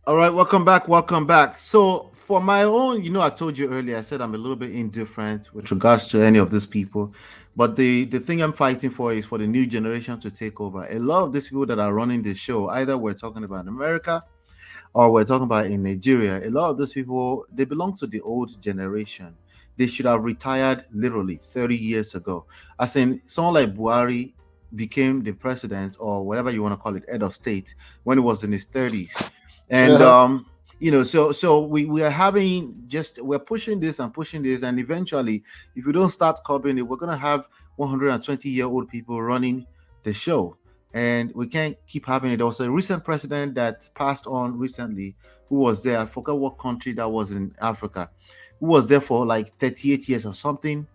All right, welcome back. Welcome back. So, for my own, I told you earlier, I said I'm a little bit indifferent with regards to any of these people. But the thing I'm fighting for is for the new generation to take over. A lot of these people that are running the show, either we're talking about in America or we're talking about in Nigeria, a lot of these people, they belong to the old generation. They should have retired literally 30 years ago. As in, someone like Buhari became the president or whatever you want to call it, head of state, when he was in his 30s. And Yeah. so we are having just we're pushing this, and eventually, if we don't start curbing it, we're gonna have 120-year-old people running the show, and we can't keep having it. There was a recent president that passed on recently who was there. I forgot what country that was in Africa, who was there for like 38 years or something,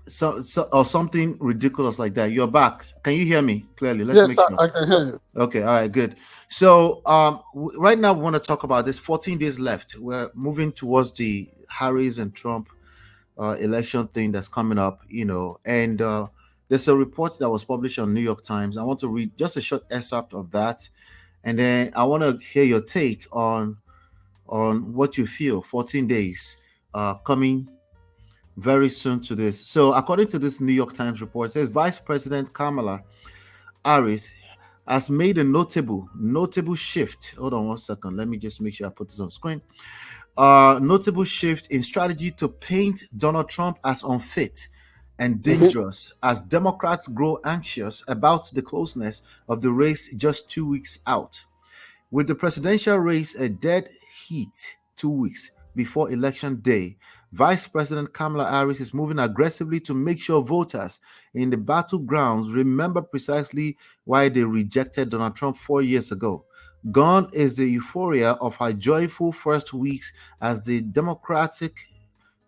so or something ridiculous like that. You're back. Can you hear me clearly? Let's Yes, make sure. I can hear you. Okay, all right, good. So, right now we want to talk about this 14 days left. We're moving towards the Harris and Trump election thing that's coming up, and there's a report that was published on New York Times. I want to read just a short excerpt of that, and then I want to hear your take on what you feel. 14 days coming very soon to this. So, according to this New York Times report, it says Vice President Kamala Harris has made a notable shift. Hold on one second. Let me just make sure I put this on screen. Notable shift in strategy to paint Donald Trump as unfit and Mhm. dangerous as Democrats grow anxious about the closeness of the race just 2 weeks out. With the presidential race a dead heat 2 weeks before Election Day, Vice President Kamala Harris is moving aggressively to make sure voters in the battlegrounds remember precisely why they rejected Donald Trump 4 years ago. Gone is the euphoria of her joyful first weeks as the Democratic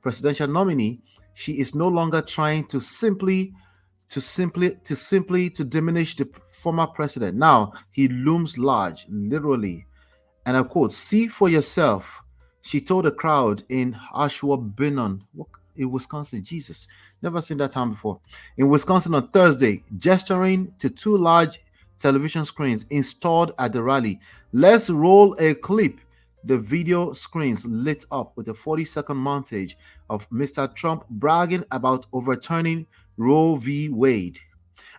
presidential nominee. She is no longer trying to diminish the former president. Now he looms large, literally. And I quote, "See for yourself," she told the crowd in Ashwaubenon, in Wisconsin. Jesus, never seen that town before. In Wisconsin on Thursday, gesturing to two large television screens installed at the rally. "Let's roll a clip." The video screens lit up with a 40-second montage of Mr. Trump bragging about overturning Roe v. Wade.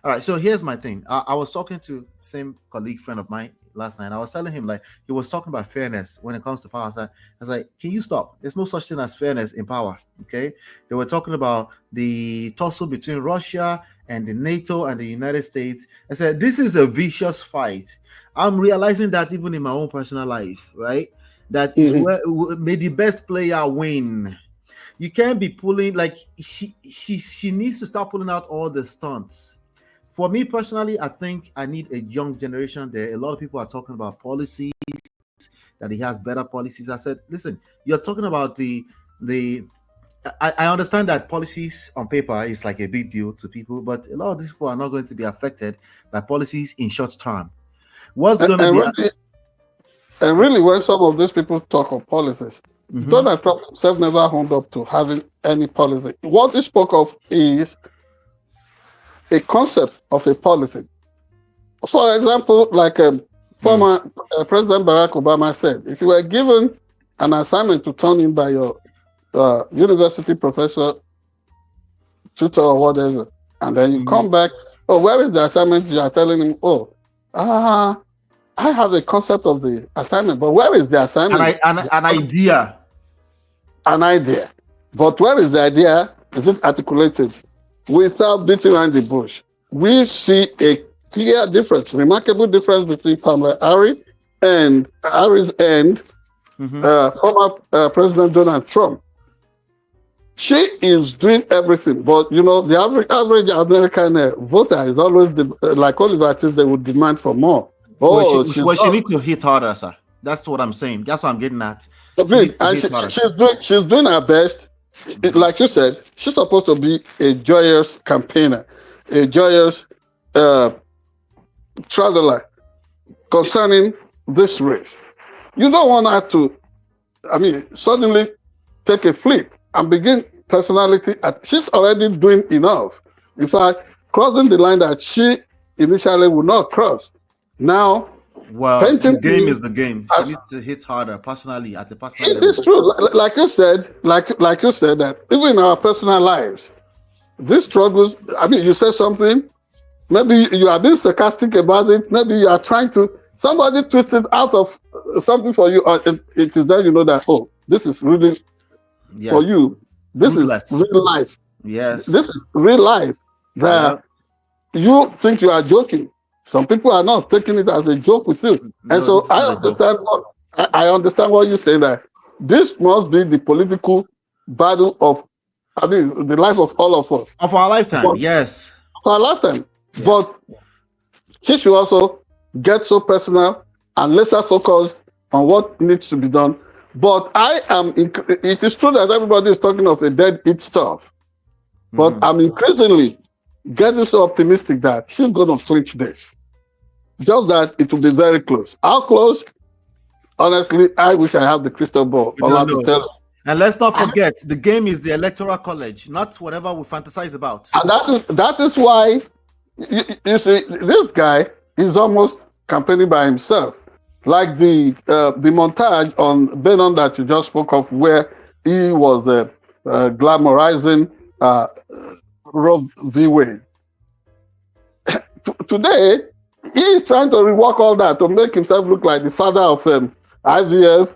All right, so here's my thing. I was talking to same colleague friend of mine last night. I was telling him, like, he was talking about fairness when it comes to power. So I was like, can you stop? There's no such thing as fairness in power. Okay. They were talking about the tussle between Russia and the NATO and the United States. I said, this is a vicious fight. I'm realizing that even in my own personal life, right? That is Mhm. where may the best player win. You can't be pulling like she needs to start pulling out all the stunts. For me personally, I think I need a young generation there. A lot of people are talking about policies, that he has better policies. I said, listen, you're talking about the I understand that policies on paper is like a big deal to people, but a lot of these people are not going to be affected by policies in short term. What's And, going to and be really, and really, when some of these people talk of policies, Mhm. Donald Trump himself never honed up to having any policy. What he spoke of is a concept of a policy. For example, like Mm. former President Barack Obama said, if you were given an assignment to turn in by your university professor, tutor, or whatever, and then you Mhm. come back, oh, where is the assignment? You are telling him, oh, ah, I have a concept of the assignment, but where is the An, assignment? an idea. An idea. But where is the idea? Is it articulated? Without beating around the bush, we see a clear difference, remarkable difference between Kamala Harris and Mhm. former President Donald Trump. She is doing everything, but the average American voter is always like Oliver Twist. They would demand for more. Oh, she's Well, she not needs to hit harder, sir. That's what I'm saying. That's what I'm getting at. She needs agreed, to and hit harder. she's doing her best. Mhm. Like you said, she's supposed to be a joyous campaigner, a joyous uh, traveler concerning this race. You don't want her to, suddenly take a flip and begin personality. She's already doing enough. In fact, crossing the line that she initially would not cross. Now Well, the Painting game him is the game. She as needs to hit harder personally at a personal it is level. true. Like you said, like you said that even in our personal lives, these struggles. I mean, you said something. Maybe you are being sarcastic about it. Maybe you are trying to somebody twist it out of something for you. Or it is then you know that this is really for Yeah, you. This is ruthless. real life. Yes. This is real life. Yeah. That you think you are joking. Some people are not taking it as a joke with you. And No, so this is not a joke. I understand what you say that this must be the political battle of I mean the life of all of us. Of our lifetime. But Yes. for our lifetime. Yes. But she should also get so personal and lesser focused on what needs to be done. But it is true that everybody is talking of a dead eat stuff. But Mhm. I'm increasingly getting so optimistic that she's going to clinch this. Just that it will be very close. How close? Honestly, I wish I have the crystal ball. We don't Allah to know. tell you. And let's not And forget, the game is the electoral college, not whatever we fantasize about. that is why you see this guy is almost campaigning by himself. Like the montage on Benon that you just spoke of, where he was glamorizing Roe v. Wade. Today, he is trying to rework all that to make himself look like the father of IVF.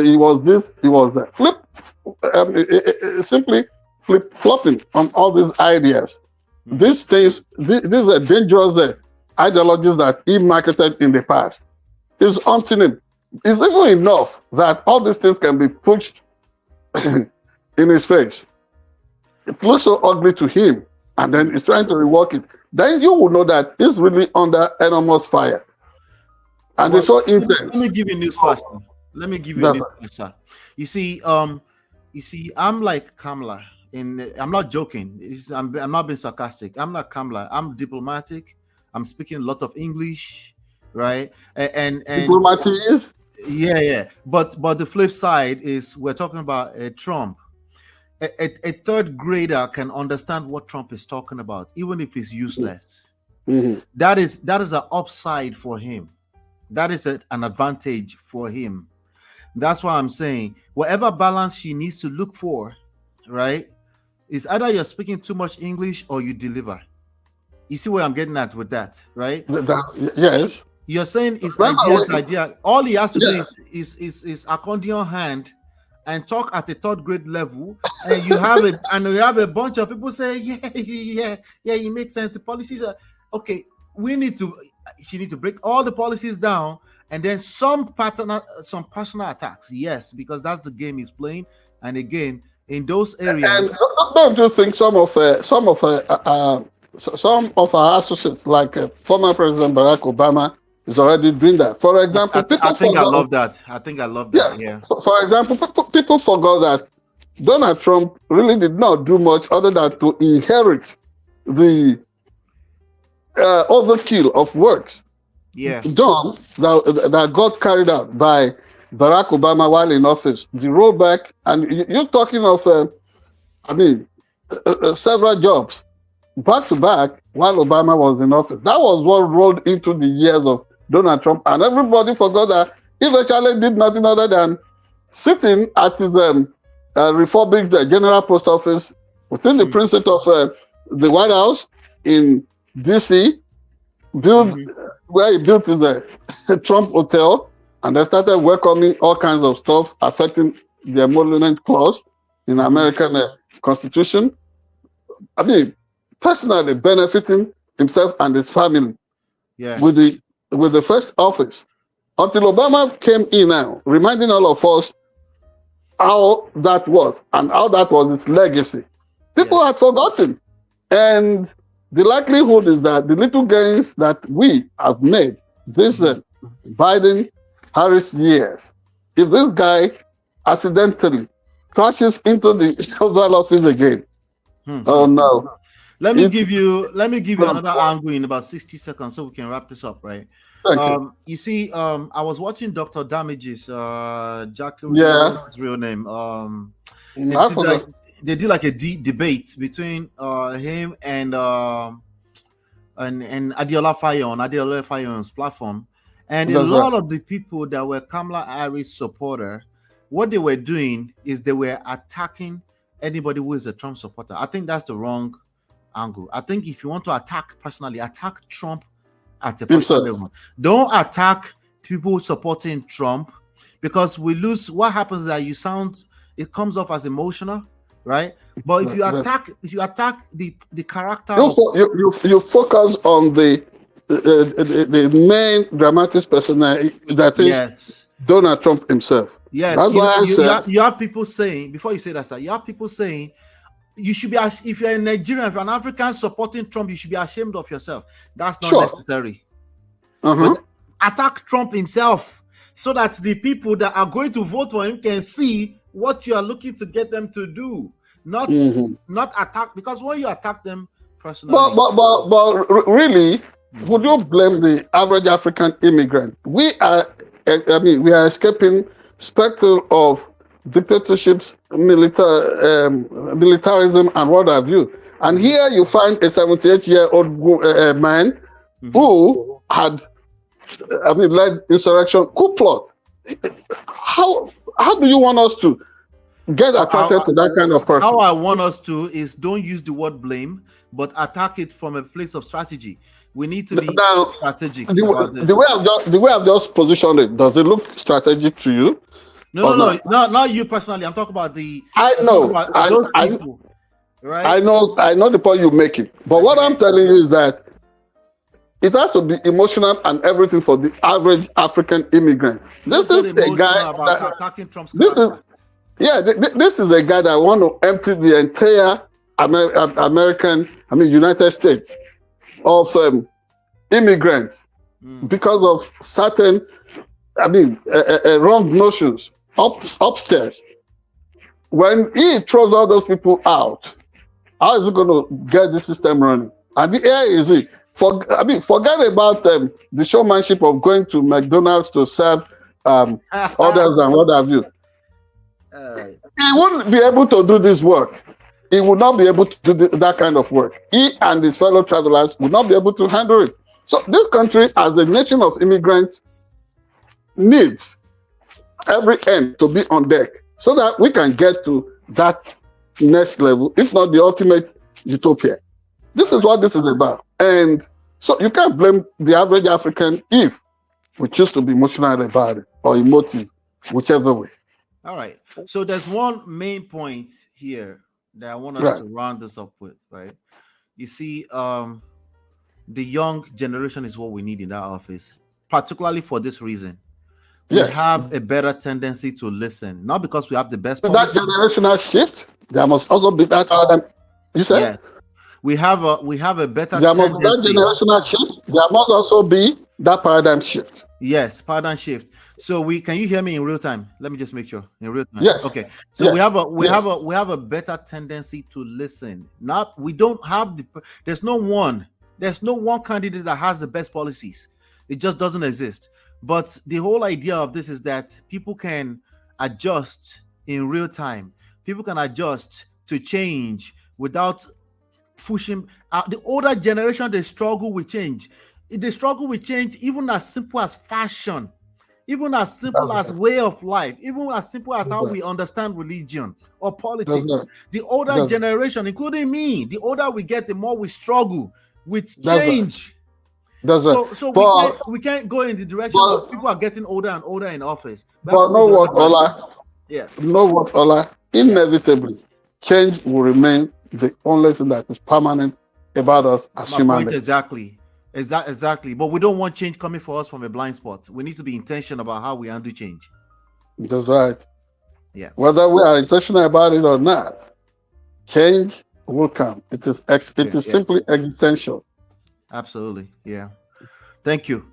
He was this, he was that. Simply flip flopping on all these ideas. Mhm. These things, these are dangerous ideologies that he marketed in the past. It's haunting him. It's even enough that all these things can be pushed in his face. It looks so ugly to him, and then he's trying to rework it. Then you will know that he's really under enormous fire, and Well, it's so let intense. me give you a news flash. Let me give you a That news flash, sir. You see, I'm like Kamala. I'm not joking. I'm not being sarcastic. I'm not Kamala. I'm diplomatic. I'm speaking a lot of English, right? And diplomacy is. yeah. But the flip side is we're talking about Trump. A third grader can understand what Trump is talking about, even if it's useless. Mhm. That is an upside for him. That is an advantage for him. That's why I'm saying whatever balance she needs to look for, right, is either you're speaking too much English or you deliver. You see where I'm getting at with that, right? Yes. You're saying it's idea Remember, to idea. All he has to do yeah, is accordion hand and talk at a third grade level, and you have a bunch of people say, yeah, it makes sense. The policies are okay. She needs to break all the policies down, and then some personal attacks, yes, because that's the game he's playing. And again, in those areas, and don't you think some of our associates, like former President Barack Obama, is already doing that? For example, I people think I forgot. love that. I think I love that. Yeah. Yeah. For example, people forgot that Donald Trump really did not do much other than to inherit the overkill of works Yeah. done that got carried out by Barack Obama while in office. The rollback, and you're talking of, I mean, several jobs back to back while Obama was in office. That was what rolled into the years of Donald Trump, and everybody forgot that he virtually did nothing other than sitting at his refurbished General Post Office within the precinct of the White House in D.C., built Mhm. where he built his Trump Hotel, and they started welcoming all kinds of stuff affecting the emolument clause in Mhm. American Constitution. I mean, personally benefiting himself and his family Yeah. with the first office until Obama came in now, reminding all of us how that was and how that was his legacy. Yeah. People had forgotten. And the likelihood is that the little gains that we have made this Biden Harris years, if this guy accidentally crashes into the Oval Office again, oh no. Let me It's give you another angle in about 60 seconds so we can wrap this up, right? thank you. You see, I was watching Dr. Damage's Jackery, Yeah, what's his real name? They I did like forgot. a debate between him and Adiola Fayo on Adiola Fayo's platform. And a That's right. lot of the people that were Kamala Harris supporter, what they were doing is they were attacking anybody who is a Trump supporter. I think that's the wrong angle. I think if you want to attack personally, attack Trump at a personal Himself. level. Don't attack people supporting Trump, because we lose. What happens is that it comes off as emotional, right? But if you attack the character of You focus on the main dramatic personality that is yes, Donald Trump himself. yes, That's why I said you have people saying, before you say that, sir, you have people saying you should be, if you're a Nigerian, if you're an African supporting Trump, you should be ashamed of yourself. That's not sure. necessary. Uh-huh. But attack Trump himself, so that the people that are going to vote for him can see what you are looking to get them to do. Not attack, because when you attack them personally. But really, would you blame the average African immigrant? We are escaping spectre of dictatorships, militarism, and what have you. And here you find a 78-year-old man who had, led insurrection, coup plot. How do you want us to get attracted to that kind of person? How I want us to is, don't use the word blame, but attack it from a place of strategy. We need to be strategic about this. The way I've just positioned it, does it look strategic to you? No, not you personally. I'm talking about the. I know. People, right? I know the point you're making. But what I'm telling you is that it has to be emotional and everything for the average African immigrant. This is a guy about attacking Trump's this is a guy that want to empty the entire United States of immigrants because of certain, wrong notions upstairs. When he throws all those people out, how is he going to get the system running? And the air is it. Forget about the showmanship of going to McDonald's to serve others and what have you. He wouldn't be able to do this work. He would not be able to do that kind of work. He and his fellow travelers would not be able to handle it. So this country, as a nation of immigrants, needs every end to be on deck so that we can get to that next level, if not the ultimate utopia. This is what this is about. And so you can't blame the average African if we choose to be emotional about it or emotive, whichever way. All right. So there's one main point here that I want us to round this up with, right? You see, the young generation is what we need in that office, particularly for this reason. We have a better tendency to listen, not because we have the best policy. That generational shift, there must also be that paradigm. You said? Yes. We have a better there tendency. That generational shift, there must also be that paradigm shift. Yes, paradigm shift. So can you hear me in real time? Let me just make sure in real time. Yes. Okay. So we have a better tendency to listen. There's no one candidate that has the best policies. It just doesn't exist. But the whole idea of this is that people can adjust in real time. People can adjust to change without pushing. The older generation, they struggle with change. They struggle with change, even as simple as fashion, even as simple as way of life, even as simple as how we understand religion or politics. The older generation, including me, the older we get, the more we struggle with change. So we can't go in the direction of people are getting older and older in office. But know what, Ola? Yeah. Know what, Ola? Inevitably, change will remain the only thing that is permanent about us as human beings. Exactly. But we don't want change coming for us from a blind spot. We need to be intentional about how we undo change. That's right. Yeah. Whether we are intentional about it or not, change will come. It is simply existential. Absolutely. Yeah. Thank you.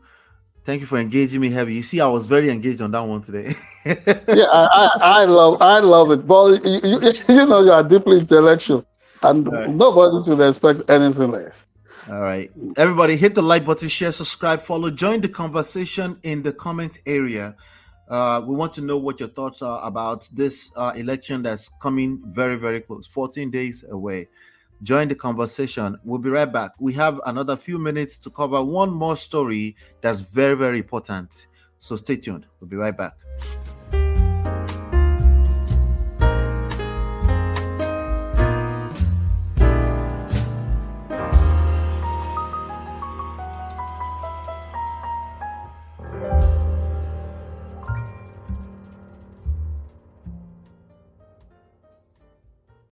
Thank you for engaging me heavy. You see, I was very engaged on that one today. Yeah, I love it. But you know, you are deeply intellectual, and nobody should expect anything less. All right. Everybody, hit the like button, share, subscribe, follow, join the conversation in the comment area. We want to know what your thoughts are about this election that's coming very, very close, 14 days away. Join the conversation. We'll be right back. We have another few minutes to cover one more story that's very, very important. So stay tuned. We'll be right back.